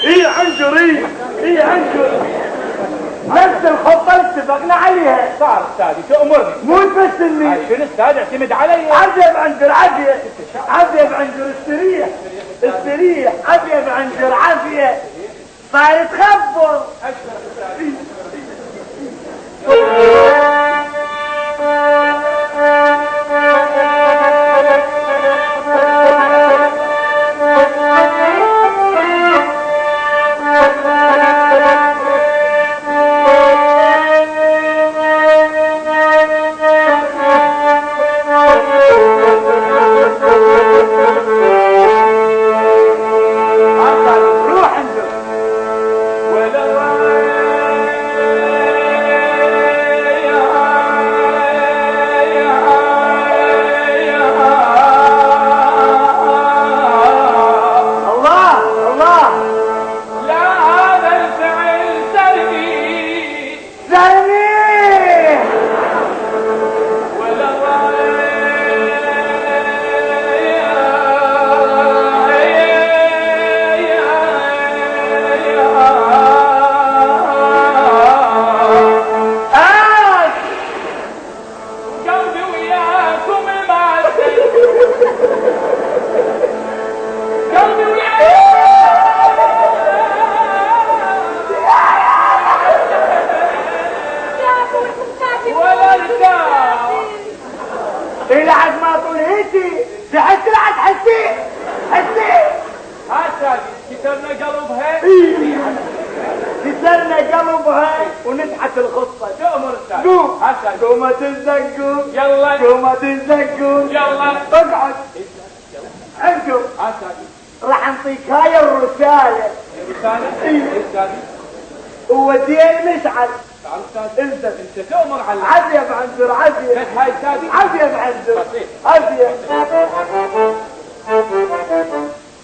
ايه عنجر ايه عنجر نفس الخطة اللي اتفقنا عليها. صار استاذي تأمرني. مو بس اني شنو استاذ اعتمد علي. عزب عنجر عافية عزب عنجر استريح استريح عزب عنجر عافية صار تخبر. راح نعطيك هاي الرسالة. ووديها المشعل. انت تؤمر على عافية بعنزر عافية عافية بعنزر عافية.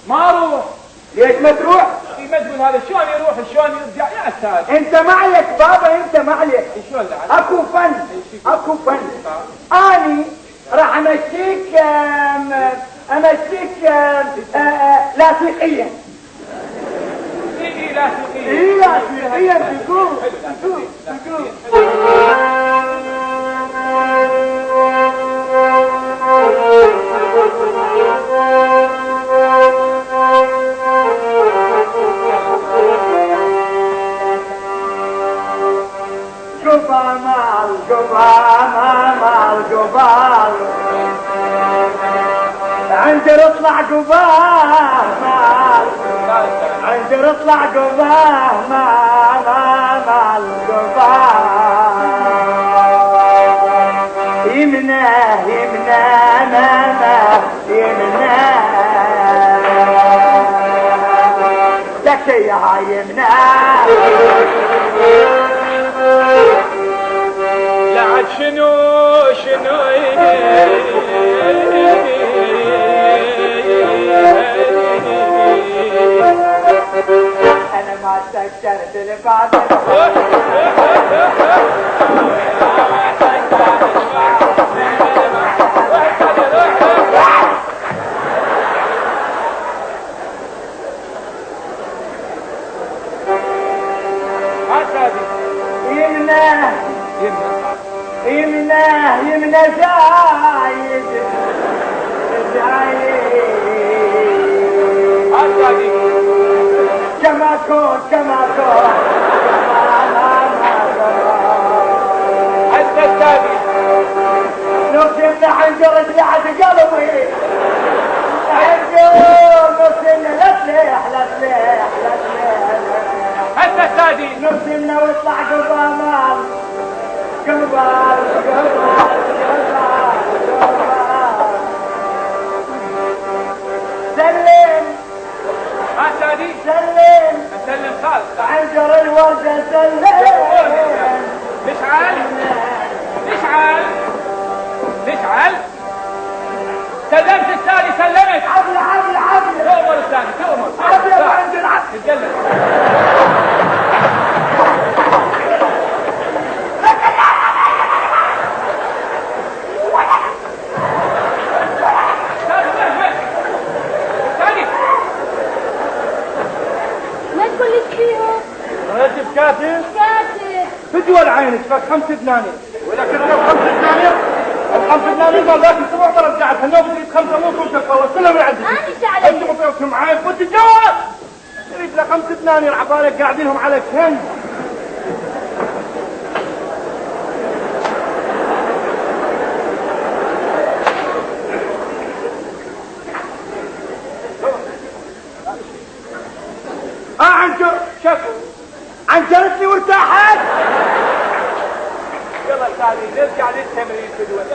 ما اروح. ليش ما تروح؟ ما تقول هذا شلون يروح شلون يرجع يا استاذ. انت ما عليك بابا انت ما عليك. شلون اكو فن اكو فن. اني راح امشيك لاصقيا. ايه لاصقيا. ايه لاصقيا تقول قبال عنجر اطلع قبال عنجر اطلع قبال مال قبال يمناه لك يا يمناه لعد شنو انا ما سكرت الباب يمنى زايد كما كون حتى التابي نفسنا حنجر تلعب قلبي حنجر نفسنا لا تليح حتى التادي نفسنا واطلع قبامال سلم عسادي سلم خالص عنجر الوردة سلم مشعل سلمت الثاني سلمت عبل تؤمر الثاني تؤمر عبل تتكلم كاتب كاتب كاتب. فدوى العين فك 5 دنانير ولا كتب 5 دنانير. ال5 دنانير قال لك الاسبوع برجعتها النوم بدي 5 مو كلك والله كلهم يعدي. انا ايش علي؟ انت بطيئكم معاي قلت الجواب. تريد له 5 دنانير عبالك قاعدينهم على كنز. عنجرتني وارتاحت. يلا سعدي نرجع للتمرين في الوقت.